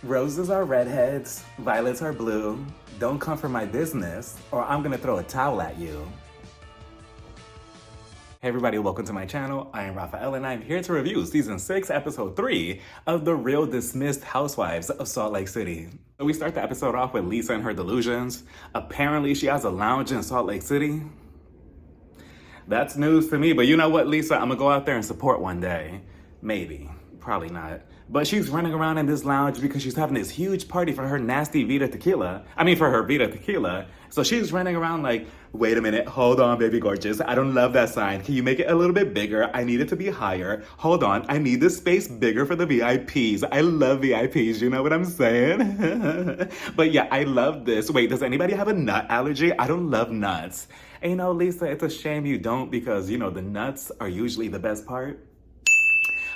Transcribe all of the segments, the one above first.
Roses are redheads, violets are blue. Don't come for my business, or I'm gonna throw a towel at you. Hey everybody, welcome to my channel. I am Raphael and I'm here to review Season 6, Episode 3 of the real dismissed Housewives of Salt Lake City. So we start the episode off with Lisa and her delusions. Apparently she has a lounge in Salt Lake City. That's news to me, but you know what, Lisa? I'm gonna go out there and support one day. Maybe. Probably not. But she's running around in this lounge because she's having this huge party for her nasty Vita tequila. For her Vita tequila. So she's running around like, wait a minute, hold on, baby gorgeous. I don't love that sign. Can you make it a little bit bigger? I need it to be higher. Hold on, I need this space bigger for the VIPs. I love VIPs, you know what I'm saying? But yeah, I love this. Wait, does anybody have a nut allergy? I don't love nuts. And you know, Lisa, it's a shame you don't because, you know, the nuts are usually the best part.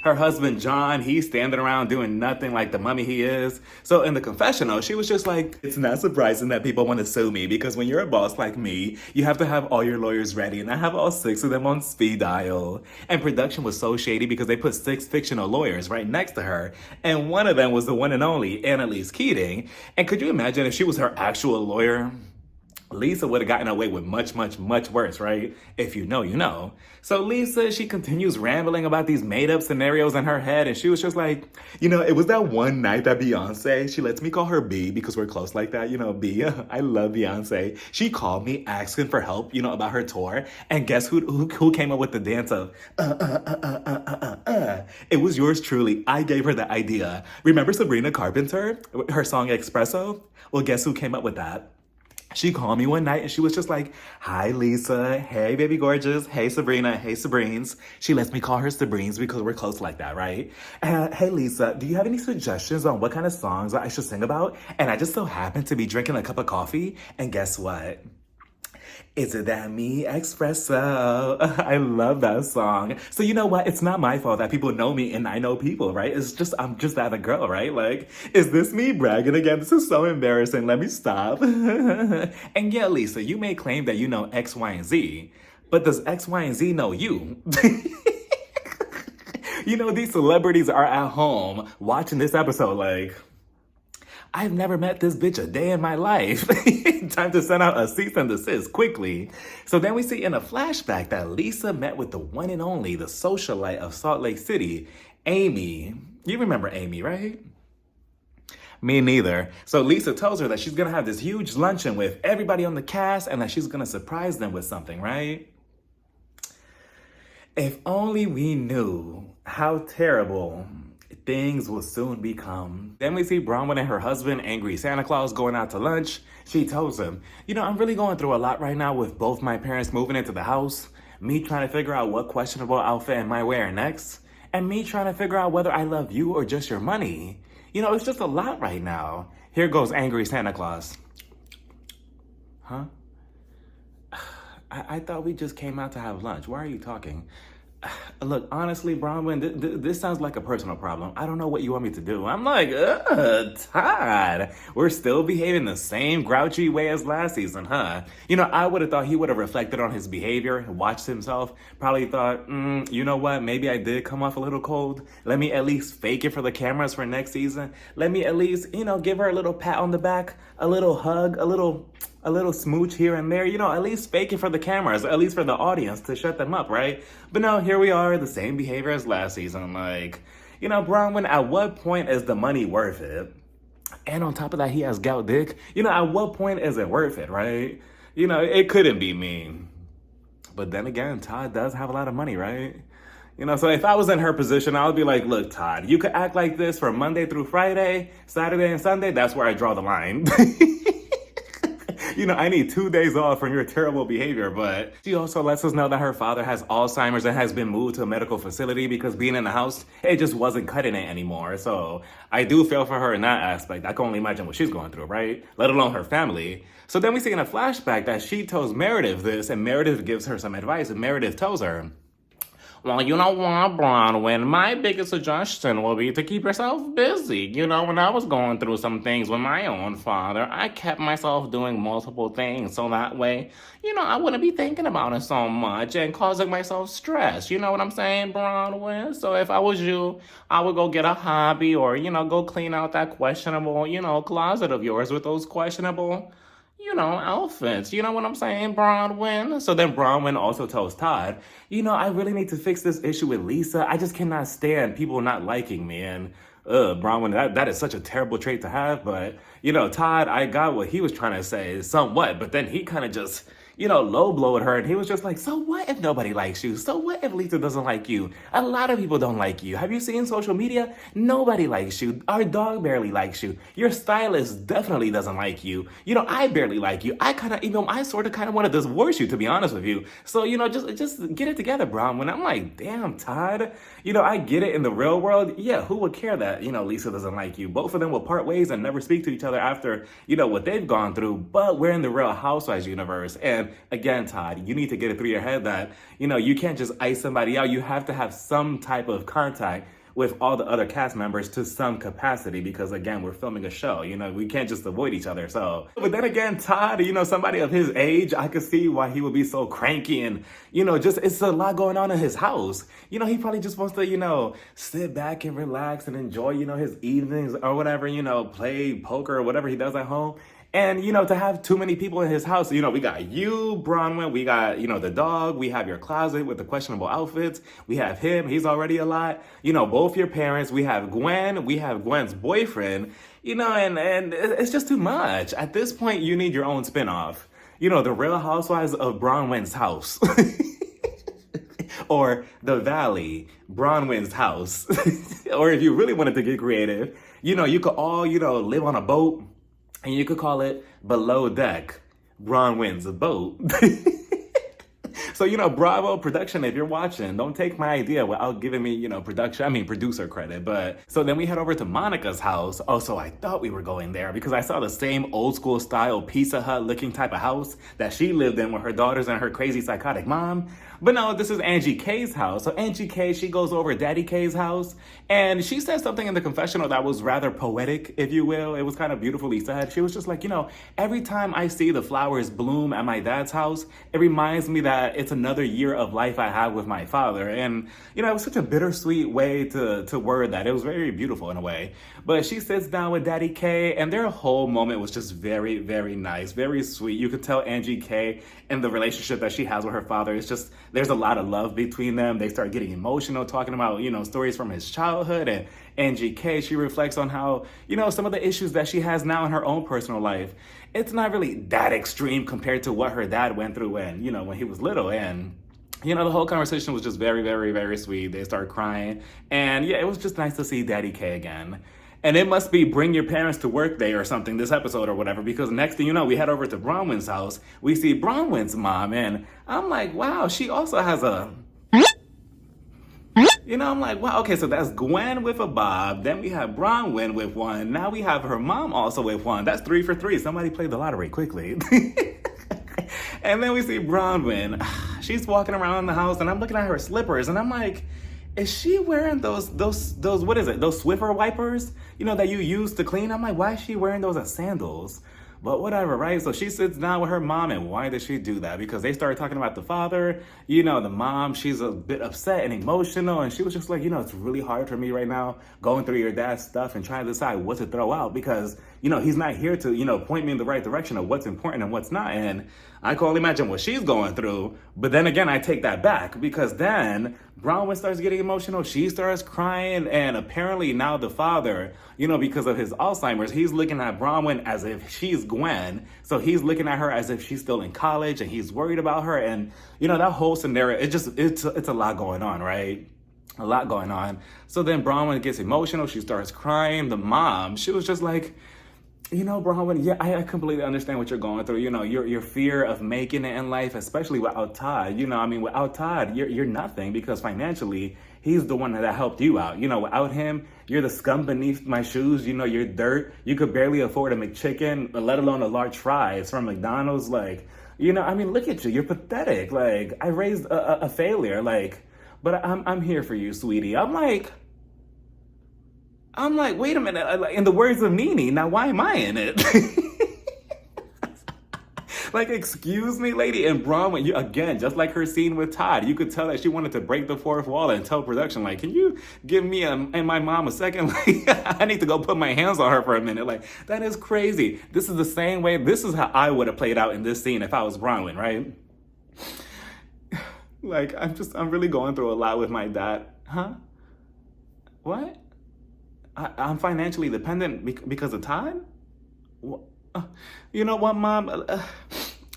Her husband, John, he's standing around doing nothing like the mummy he is. So in the confessional, she was just like, it's not surprising that people want to sue me because when you're a boss like me, you have to have all your lawyers ready. And I have all 6 of them on speed dial. And production was so shady because they put 6 fictional lawyers right next to her. And one of them was the one and only Annalise Keating. And could you imagine if she was her actual lawyer? Lisa would have gotten away with much, much, much worse, right? If you know, you know. So Lisa, she continues rambling about these made-up scenarios in her head, and she was just like, you know, it was that one night that Beyonce, she lets me call her B because we're close like that, you know, B. I love Beyonce. She called me asking for help, you know, about her tour, and guess who came up with the dance of, It was yours truly. I gave her the idea. Remember Sabrina Carpenter, her song Espresso? Well, guess who came up with that? She called me one night and she was just like, hi, Lisa. Hey, baby gorgeous. Hey, Sabrina. Hey, Sabrines. She lets me call her Sabrines because we're close like that, right? Hey, Lisa, do you have any suggestions on what kind of songs I should sing about? And I just so happened to be drinking a cup of coffee. And guess what? Is it that me, Espresso? I love that song. So you know what? It's not my fault that people know me and I know people, right? It's just, I'm just that a girl, right? Like, is this me bragging again? This is so embarrassing. Let me stop. And yeah, Lisa, you may claim that you know X, Y, and Z, but does X, Y, and Z know you? You know, these celebrities are at home watching this episode like, I've never met this bitch a day in my life. Time to send out a cease and desist quickly. So then we see in a flashback that Lisa met with the one and only, the socialite of Salt Lake City, Amy. You remember Amy, right? Me neither. So Lisa tells her that she's gonna have this huge luncheon with everybody on the cast and that she's gonna surprise them with something, right? If only we knew how terrible things will soon become. Then we see Bronwyn and her husband, Angry Santa Claus, going out to lunch. She tells him, you know, I'm really going through a lot right now with both my parents moving into the house, me trying to figure out what questionable outfit am I wearing next, and me trying to figure out whether I love you or just your money. You know, it's just a lot right now. Here goes Angry Santa Claus. Huh? I thought we just came out to have lunch. Why are you talking? Look, honestly, Bronwyn, this sounds like a personal problem. I don't know what you want me to do. I'm like, Todd, we're still behaving the same grouchy way as last season, huh? You know, I would have thought he would have reflected on his behavior, watched himself, probably thought, you know what, maybe I did come off a little cold. Let me at least fake it for the cameras for next season. Let me at least, you know, give her a little pat on the back, a little hug, a little smooch here and there, you know, at least fake it for the cameras, at least for the audience to shut them up, right? But no, here we are, the same behavior as last season. Like, you know, Bronwyn, at what point is the money worth it? And on top of that, he has gout dick. You know, at what point is it worth it, right? You know, it couldn't be me. But then again, Todd does have a lot of money, right? You know, so if I was in her position, I would be like, look, Todd, you could act like this from Monday through Friday, Saturday and Sunday. That's where I draw the line. You know, I need 2 days off from your terrible behavior, but she also lets us know that her father has Alzheimer's and has been moved to a medical facility because being in the house, it just wasn't cutting it anymore. So I do feel for her in that aspect. I can only imagine what she's going through, right? Let alone her family. So then we see in a flashback that she tells Meredith this, and Meredith gives her some advice, and Meredith tells her, Well, you know what, Bronwyn? My biggest suggestion will be to keep yourself busy. When I was going through some things with my own father, I kept myself doing multiple things so that way, I wouldn't be thinking about it so much and causing myself stress. You know what I'm saying, Bronwyn? So if I was you, I would go get a hobby or, go clean out that questionable, closet of yours with those questionable outfits. You know what I'm saying, Bronwyn? So then Bronwyn also tells Todd, I really need to fix this issue with Lisa. I just cannot stand people not liking me. And Bronwyn, that is such a terrible trait to have. But, Todd, I got what he was trying to say somewhat, but then he kind of just, low blowed her. And he was just like, so what if nobody likes you? So what if Lisa doesn't like you? A lot of people don't like you. Have you seen social media? Nobody likes you. Our dog barely likes you. Your stylist definitely doesn't like you. I barely like you. I sort of kind of want to divorce you, to be honest with you. So, just get it together, Bronwyn. I'm like, damn, Todd. I get it in the real world. Yeah, who would care that, Lisa doesn't like you? Both of them will part ways and never speak to each other after, what they've gone through. But we're in the Real Housewives universe. And again, Todd, you need to get it through your head that, you can't just ice somebody out. You have to have some type of contact with all the other cast members to some capacity because, again, we're filming a show. We can't just avoid each other. So, but then again, Todd, somebody of his age, I could see why he would be so cranky and, just it's a lot going on in his house. He probably just wants to, sit back and relax and enjoy, his evenings or whatever, play poker or whatever he does at home. And, to have too many people in his house, we got you, Bronwyn, we got, the dog, we have your closet with the questionable outfits, we have him, he's already a lot, both your parents, we have Gwen, we have Gwen's boyfriend, and it's just too much. At this point, you need your own spinoff. The Real Housewives of Bronwyn's house. Or The Valley, Bronwyn's house. Or if you really wanted to get creative, you could all, live on a boat. And you could call it Below Deck, Bronwyn's boat. So, bravo production, if you're watching, don't take my idea without giving me, producer credit. But so then we head over to Monica's house. Oh, so I thought we were going there because I saw the same old school style Pizza Hut looking type of house that she lived in with her daughters and her crazy psychotic mom. But no, this is Angie K's house. So Angie K, she goes over Daddy K's house and she said something in the confessional that was rather poetic, if you will. It was kind of beautifully said. She was just like, every time I see the flowers bloom at my dad's house, it reminds me that it's another year of life I have with my father. And, it was such a bittersweet way to word that. It was very beautiful in a way. But she sits down with Daddy K and their whole moment was just very, very nice, very sweet. You could tell Angie K and the relationship that she has with her father. It's just, there's a lot of love between them. They start getting emotional, talking about, stories from his childhood. And Angie K, she reflects on how, some of the issues that she has now in her own personal life. It's not really that extreme compared to what her dad went through when he was little. And, the whole conversation was just very, very, very sweet. They start crying. And yeah, it was just nice to see Daddy K again. And it must be Bring Your Parents to Work Day or something, this episode or whatever, because next thing you know, we head over to Bronwyn's house. We see Bronwyn's mom, and I'm like, wow, she also has a... I'm like, wow, okay, so that's Gwen with a bob. Then we have Bronwyn with one. Now we have her mom also with one. That's 3 for 3. Somebody played the lottery quickly. And then we see Bronwyn. She's walking around the house, and I'm looking at her slippers, and I'm like... is she wearing those, what is it? Those Swiffer wipers, that you use to clean? I'm like, why is she wearing those as sandals? But whatever, right? So she sits down with her mom, and why does she do that? Because they started talking about the father, the mom, she's a bit upset and emotional, and she was just like, it's really hard for me right now going through your dad's stuff and trying to decide what to throw out because, he's not here to, point me in the right direction of what's important and what's not. And I can only imagine what she's going through. But then again, I take that back because then Bronwyn starts getting emotional. She starts crying. And apparently now the father, because of his Alzheimer's, he's looking at Bronwyn as if she's Gwen. So he's looking at her as if she's still in college and he's worried about her. And, that whole scenario, it's a lot going on, right? A lot going on. So then Bronwyn gets emotional. She starts crying. The mom, she was just like, Bronwyn, yeah, I completely understand what you're going through. Your fear of making it in life, especially without Todd. Without Todd, you're nothing because financially, he's the one that helped you out. Without him, you're the scum beneath my shoes. You're dirt. You could barely afford a McChicken, let alone a large fries from McDonald's. Look at you. You're pathetic. I raised a failure. but I'm here for you, sweetie. I'm like, wait a minute. In the words of Nene, now why am I in it? Like, excuse me, lady. And Bronwyn, you again, just like her scene with Todd, you could tell that she wanted to break the fourth wall and tell production, like, can you give me and my mom a second? Like, I need to go put my hands on her for a minute. Like, that is crazy. This is the same way. This is how I would have played out in this scene if I was Bronwyn, right? Like, I'm really going through a lot with my dad. Huh? What? I'm financially dependent because of Todd? You know what, Mom?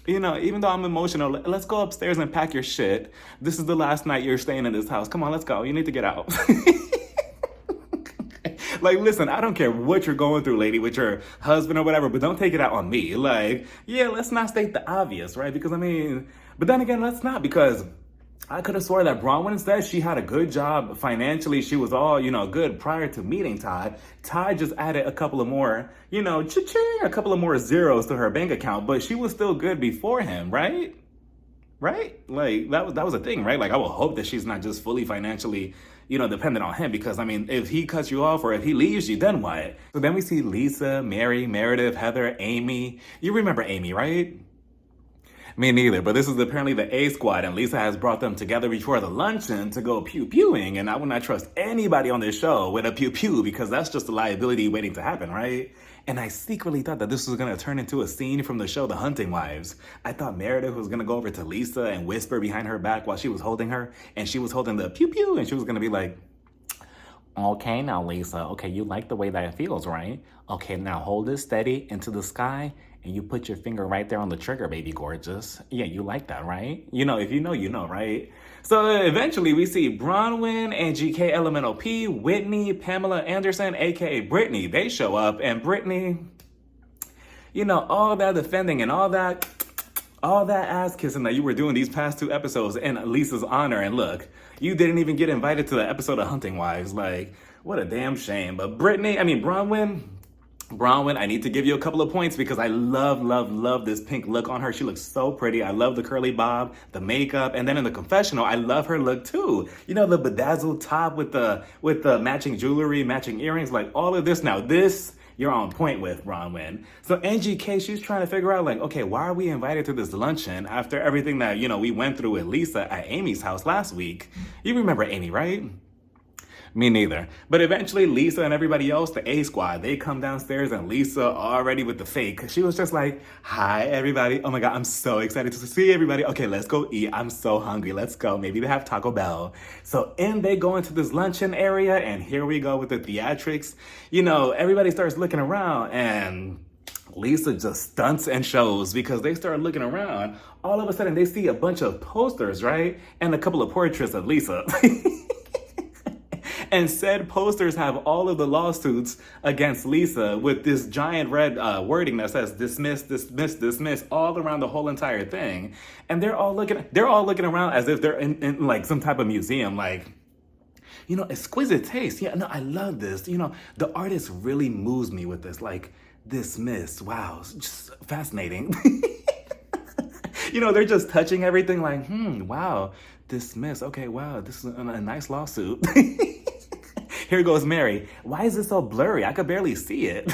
Even though I'm emotional, let's go upstairs and pack your shit. This is the last night you're staying in this house. Come on, let's go. You need to get out. Like, listen, I don't care what you're going through, lady, with your husband or whatever, but don't take it out on me. Like, yeah, let's not state the obvious, right? Because, but then again, let's not, because I could have swore that Bronwyn said she had a good job financially. She was all, good prior to meeting Todd. Todd just added a couple of more, cha-ching, a couple of more zeros to her bank account, but she was still good before him, right? Right? Like, that was a thing, right? Like, I will hope that she's not just fully financially, dependent on him, because, if he cuts you off or if he leaves you, then what? So then we see Lisa, Mary, Meredith, Heather, Amy. You remember Amy, right? Me neither, but this is apparently the A squad, and Lisa has brought them together before the luncheon to go pew-pewing, and I would not trust anybody on this show with a pew-pew, because that's just a liability waiting to happen, right? And I secretly thought that this was going to turn into a scene from the show The Hunting Wives. I thought Meredith was going to go over to Lisa and whisper behind her back while she was holding her, and she was holding the pew-pew, and she was going to be like, Okay, now, Lisa. Okay, you like the way that it feels, right? Okay, now hold it steady into the sky, and you put your finger right there on the trigger, baby gorgeous. Yeah, you like that, right? If you know, right? So eventually we see Bronwyn and GK Elemental P, Whitney, Pamela Anderson, aka Brittany. They show up, and Brittany, all that defending and all that ass kissing that you were doing these past 2 episodes in Lisa's honor, and look, you didn't even get invited to the episode of Hunting Wives. Like, what a damn shame. But Bronwyn, I need to give you a couple of points because I love this pink look on her. She looks so pretty. I love the curly bob, the makeup, and then in the confessional, I love her look too. The bedazzled top with the matching jewelry, matching earrings, like all of this. Now this, you're on point with, Bronwyn. So NGK, she's trying to figure out, like, okay, why are we invited to this luncheon after everything that, we went through with Lisa at Amy's house last week? You remember Amy, right? Me neither. But eventually, Lisa and everybody else, the A squad, they come downstairs, and Lisa already with the fake. She was just like, hi, everybody. Oh my God, I'm so excited to see everybody. Okay, let's go eat. I'm so hungry. Let's go. Maybe they have Taco Bell. So in they go into this luncheon area, and here we go with the theatrics. Everybody starts looking around, and Lisa just stunts and shows because they start looking around. All of a sudden, they see a bunch of posters, right? And a couple of portraits of Lisa. And said posters have all of the lawsuits against Lisa with this giant red wording that says dismiss, dismiss, dismiss all around the whole entire thing. And they're all looking around as if they're in like some type of museum, like, exquisite taste. Yeah, no, I love this. The artist really moves me with this, like, dismiss. Wow, just fascinating. They're just touching everything like, wow, dismiss. Okay, wow, this is a nice lawsuit. Here goes Mary. Why is it so blurry? I could barely see it.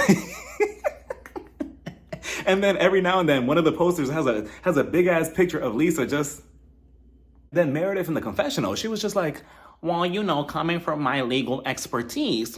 And then every now and then, one of the posters has a big ass picture of Lisa just. Then Meredith in the confessional, she was just like, Well, coming from my legal expertise,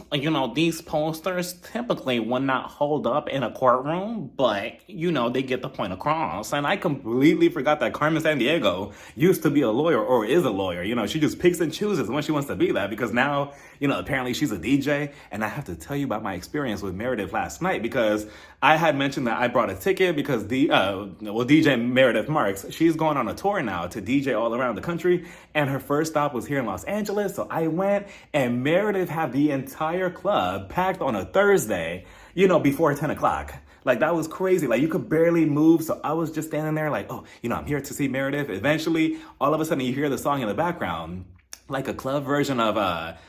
these posters typically would not hold up in a courtroom, but, they get the point across. And I completely forgot that Carmen Sandiego used to be a lawyer or is a lawyer. She just picks and chooses when she wants to be that because now, apparently she's a DJ. And I have to tell you about my experience with Meredith last night because I had mentioned that I brought a ticket because DJ Meredith Marks, she's going on a tour now to DJ all around the country. And her first stop was here in Los Angeles. So I went, and Meredith had the entire club packed on a Thursday, before 10 o'clock. Like, that was crazy. Like, you could barely move. So I was just standing there like, oh, I'm here to see Meredith. Eventually, all of a sudden, you hear the song in the background. Like a club version of,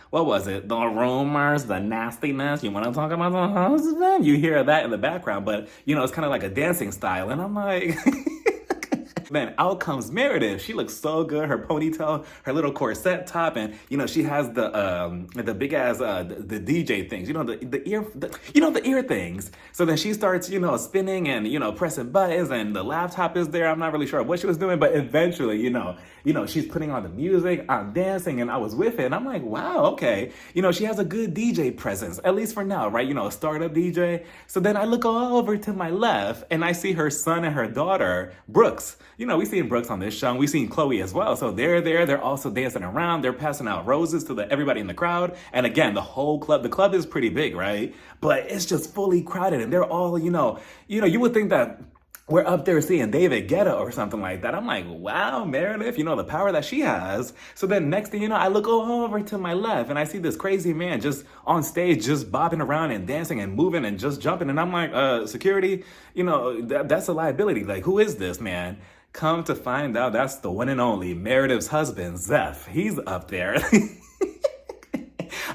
what was it? The rumors, the nastiness. You want to talk about the husband? You hear that in the background, but, it's kind of like a dancing style. And I'm like, Then out comes Meredith. She looks so good. Her ponytail, her little corset top, and she has the big ass the DJ things. The ear things. So then she starts spinning and pressing buttons, and the laptop is there. I'm not really sure what she was doing, but eventually she's putting on the music. I'm dancing, and I was with it, and I'm like, wow, okay. She has a good DJ presence, at least for now, right? A startup DJ. So then I look all over to my left, and I see her son and her daughter, Brooks. We've seen Brooks on this show, and we've seen Chloe as well. So they're there. They're also dancing around. They're passing out roses to everybody in the crowd. And again, the club is pretty big, right? But it's just fully crowded, and they're all, you would think that we're up there seeing David Guetta or something like that. I'm like, wow, Meredith, the power that she has. So then next thing you know, I look over to my left and I see this crazy man just on stage, just bobbing around and dancing and moving and just jumping. And I'm like, security, that's a liability. Like, who is this man? Come to find out, that's the one and only Meredith's husband, Zeph. He's up there.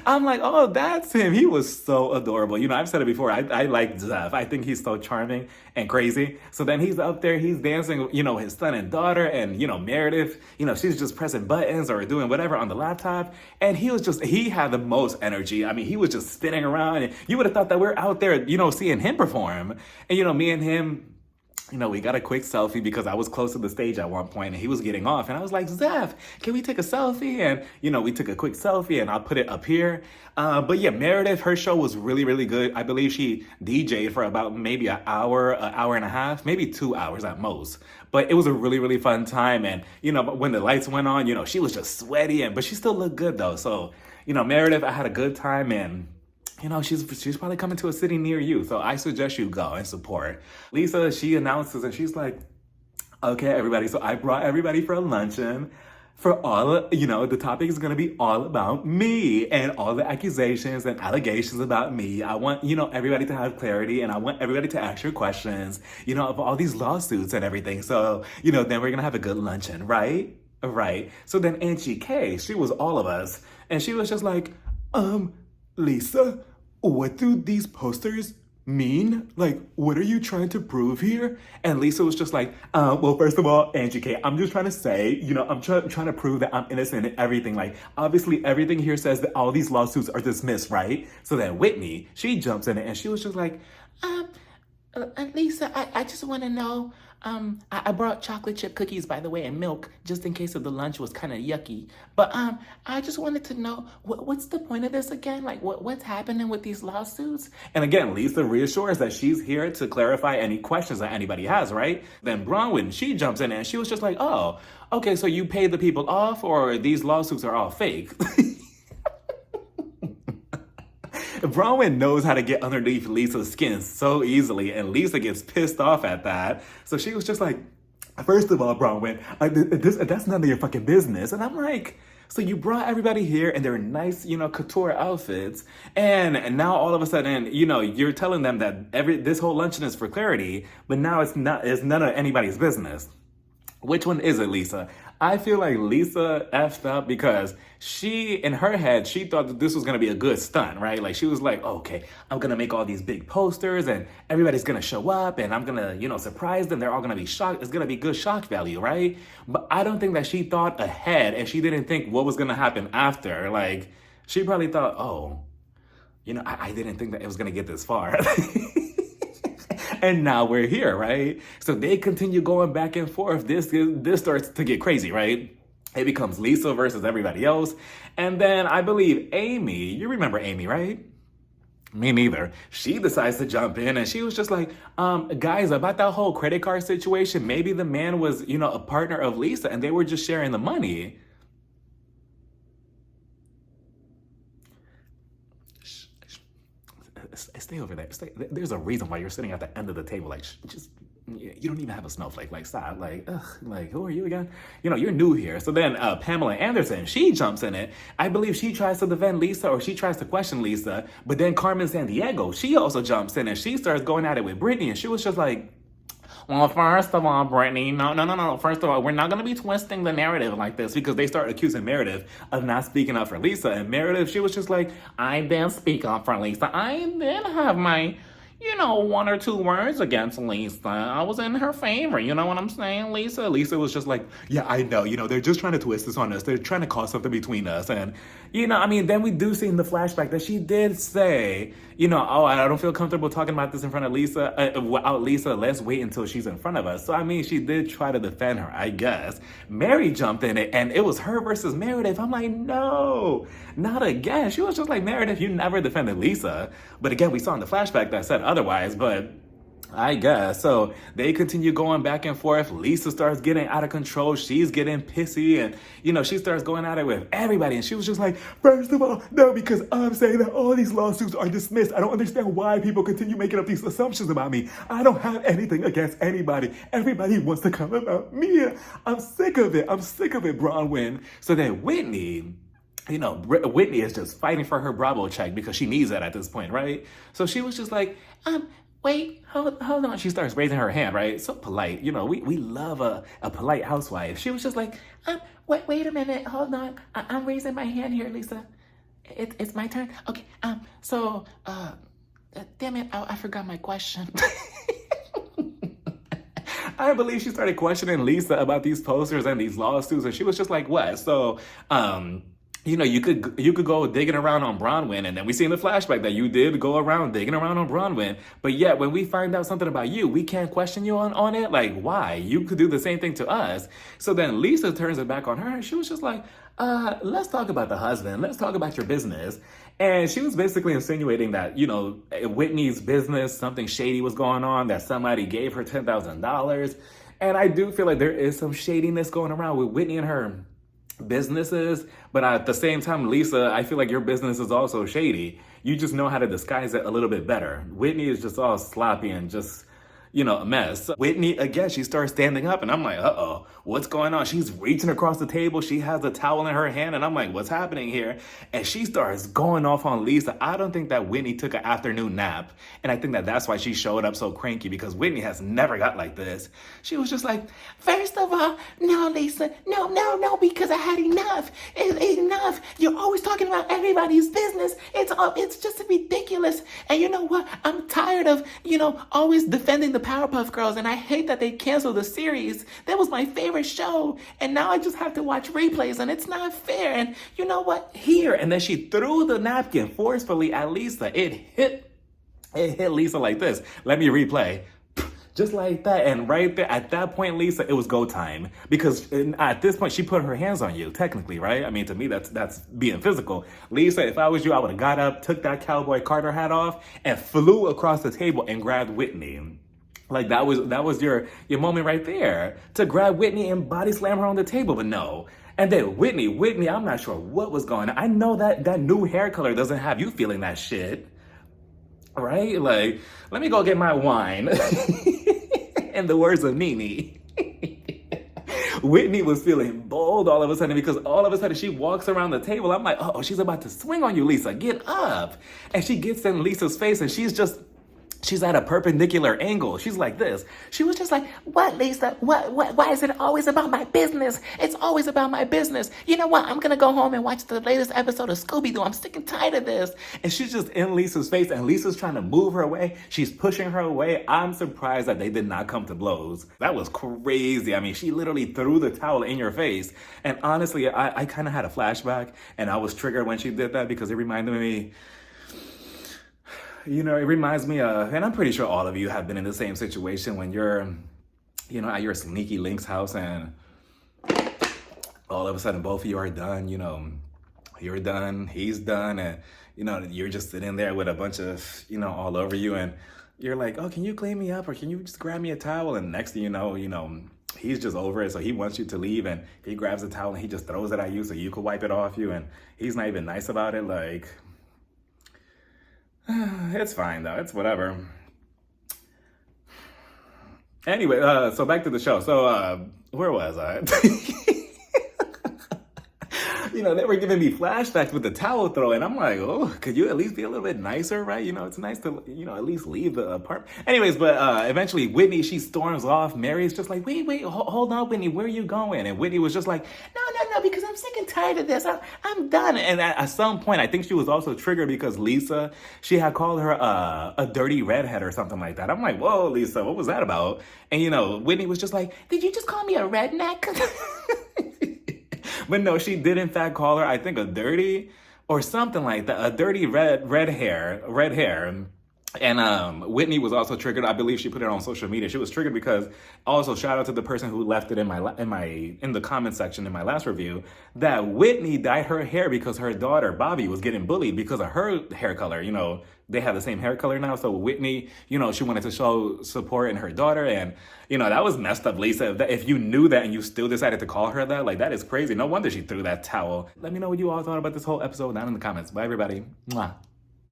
I'm like, oh, that's him. He was so adorable. I've said it before. I like Zeph. I think he's so charming and crazy. So then he's up there. He's dancing, his son and daughter. And, Meredith, she's just pressing buttons or doing whatever on the laptop. And he had the most energy. I mean, he was just spinning around. And you would have thought that we're out there, seeing him perform. And, me and him, we got a quick selfie because I was close to the stage at one point and he was getting off. And I was like, Zeph, can we take a selfie? And, we took a quick selfie and I'll put it up here. But yeah, Meredith, her show was really, really good. I believe she DJ'd for about maybe an hour and a half, maybe 2 hours at most. But it was a really, really fun time. And, when the lights went on, she was just sweaty, but she still looked good though. So, Meredith, I had a good time, and she's probably coming to a city near you. So I suggest you go and support. Lisa, she announces and she's like, okay, everybody. So I brought everybody for a luncheon for all, the topic is going to be all about me and all the accusations and allegations about me. I want, everybody to have clarity, and I want everybody to ask your questions, of all these lawsuits and everything. So, then we're going to have a good luncheon, right? Right. So then Angie K, she was all of us. And she was just like, Lisa, what do these posters mean? Like, what are you trying to prove here? And Lisa was just like, well, first of all, Angie K, I'm just trying to say, I'm trying to prove that I'm innocent in everything. Like, obviously, everything here says that all these lawsuits are dismissed, right? So then Whitney, she jumps in it and she was just like, Lisa, I just want to know, I brought chocolate chip cookies, by the way, and milk, just in case if the lunch was kind of yucky. But I just wanted to know, what's the point of this again? Like, what's happening with these lawsuits? And again, Lisa reassures that she's here to clarify any questions that anybody has, right? Then Bronwyn, she jumps in and she was just like, oh, okay, so you paid the people off, or these lawsuits are all fake? Bronwyn knows how to get underneath Lisa's skin so easily, and Lisa gets pissed off at that. So she was just like, first of all, Bronwyn, that's none of your fucking business. And I'm like, so you brought everybody here in their nice, couture outfits, and now all of a sudden, you're telling them that this whole luncheon is for clarity, but now it's none of anybody's business. Which one is it, Lisa? I feel like Lisa effed up because she, in her head, she thought that this was going to be a good stunt, right? Like, she was like, okay, I'm going to make all these big posters and everybody's going to show up and I'm going to, surprise them. They're all going to be shocked. It's going to be good shock value, right? But I don't think that she thought ahead and she didn't think what was going to happen after. Like, she probably thought, oh, I didn't think that it was going to get this far. And now we're here, right? So they continue going back and forth. This starts to get crazy, right? It becomes Lisa versus everybody else. And then I believe Amy, you remember Amy, right? Me neither. She decides to jump in and she was just like, guys, about that whole credit card situation, maybe the man was, a partner of Lisa and they were just sharing the money. Stay over there. There's a reason why you're sitting at the end of the table. Like, you don't even have a snowflake. Like, stop. Like, ugh, like, who are you again? You're new here. So then Pamela Anderson, she jumps in it. I believe she tries to defend Lisa, or she tries to question Lisa. But then Carmen Sandiego, she also jumps in and she starts going at it with Brittany. And she was just like, well, first of all, Brittany, no. First of all, we're not going to be twisting the narrative like this, because they start accusing Meredith of not speaking up for Lisa. And Meredith, she was just like, I didn't speak up for Lisa. I did have my, one or two words against Lisa. I was in her favor. You know what I'm saying, Lisa? Lisa was just like, yeah, I know, they're just trying to twist this on us. They're trying to cause something between us. And, then we do see in the flashback that she did say, oh, I don't feel comfortable talking about this in front of Lisa, without Lisa. Let's wait until she's in front of us. So, she did try to defend her, I guess. Mary jumped in it, and it was her versus Meredith. I'm like, no, not again. She was just like, Meredith, you never defended Lisa. But again, we saw in the flashback that said otherwise, but I guess. So they continue going back and forth. Lisa starts getting out of control. She's getting pissy and, she starts going at it with everybody. And she was just like, first of all, no, because I'm saying that all these lawsuits are dismissed. I don't understand why people continue making up these assumptions about me. I don't have anything against anybody. Everybody wants to come about me. I'm sick of it. Bronwyn. So then Whitney, Whitney is just fighting for her Bravo check because she needs that at this point, right? So she was just like, wait, hold on. She starts raising her hand, right? So polite. We love a polite housewife. She was just like, wait a minute, hold on. I'm raising my hand here, Lisa. It's my turn. Okay, damn it, I forgot my question. I believe she started questioning Lisa about these posters and these lawsuits, and she was just like, what? So, you could go digging around on Bronwyn, and then we see in the flashback that you did go around digging around on Bronwyn. But yet, when we find out something about you, we can't question you on it. Like, why? You could do the same thing to us. So then Lisa turns it back on her, and she was just like, let's talk about the husband. Let's talk about your business. And she was basically insinuating that, Whitney's business, something shady was going on, that somebody gave her $10,000. And I do feel like there is some shadiness going around with Whitney and her businesses, but at the same time, Lisa, I feel like your business is also shady. You just know how to disguise it a little bit better. Whitney is just all sloppy and just, a mess. Whitney, again, she starts standing up and I'm like, uh-oh, what's going on? She's reaching across the table. She has a towel in her hand and I'm like, what's happening here? And she starts going off on Lisa. I don't think that Whitney took an afternoon nap. And I think that that's why she showed up so cranky, because Whitney has never got like this. She was just like, first of all, no, Lisa, no, because I had enough. Enough. You're always talking about everybody's business. It's just ridiculous. And you know what? I'm tired of, always defending the Powerpuff Girls, and I hate that they canceled the series. That was my favorite show, and now I just have to watch replays, and it's not fair. And you know what? Here, and then she threw the napkin forcefully at Lisa. It hit Lisa like this. Let me replay. Just like that. And right there, at that point, Lisa, it was go time. Because at this point, she put her hands on you, technically, right? To me, that's being physical. Lisa, if I was you, I would have got up, took that Cowboy Carter hat off, and flew across the table and grabbed Whitney. Like, that was your moment right there, to grab Whitney and body slam her on the table. But no. And then Whitney, I'm not sure what was going on. I know that new hair color doesn't have you feeling that shit. Right? Like, let me go get my wine. In the words of Nene. Whitney was feeling bold all of a sudden, because all of a sudden she walks around the table. I'm like, oh, she's about to swing on you, Lisa. Get up. And she gets in Lisa's face and she's at a perpendicular angle. She's like this. She was just like, what, Lisa? What? Why is it always about my business? It's always about my business. You know what? I'm going to go home and watch the latest episode of Scooby-Doo. I'm sick and tired of this. And she's just in Lisa's face, and Lisa's trying to move her away. She's pushing her away. I'm surprised that they did not come to blows. That was crazy. She literally threw the towel in your face. And honestly, I kind of had a flashback, and I was triggered when she did that, because it reminded me, it reminds me of, and I'm pretty sure all of you have been in the same situation when you're, at your sneaky link's house, and all of a sudden both of you are done, you're done, he's done, and, you're just sitting there with a bunch of, all over you, and you're like, oh, can you clean me up, or can you just grab me a towel? And next thing you know, he's just over it, so he wants you to leave, and he grabs a towel and he just throws it at you so you could wipe it off you, and he's not even nice about it. Like, it's fine though, it's whatever. Anyway, so back to the show. So where was I? They were giving me flashbacks with the towel throw, and I'm like, oh, could you at least be a little bit nicer, right? It's nice to, at least leave the apartment. Anyways, but eventually Whitney, she storms off. Mary's just like, wait, hold on, Whitney, where are you going? And Whitney was just like, no, because I'm sick and tired of this. I'm done. And at some point, I think she was also triggered because Lisa, she had called her a dirty redhead or something like that. I'm like, whoa, Lisa, what was that about? And, you know, Whitney was just like, did you just call me a redneck? But no, she did in fact call her, I think, a dirty or something like that, a dirty red hair. And Whitney was also triggered. I believe she put it on social media. She was triggered because also shout out to the person who left it in the comment section in my last review that Whitney dyed her hair because her daughter Bobby was getting bullied because of her hair color. You know, they have the same hair color now. So Whitney, you know, she wanted to show support in her daughter, and you know that was messed up, Lisa. If you knew that and you still decided to call her that, like that is crazy. No wonder she threw that towel. Let me know what you all thought about this whole episode down in the comments. Bye, everybody. Mwah.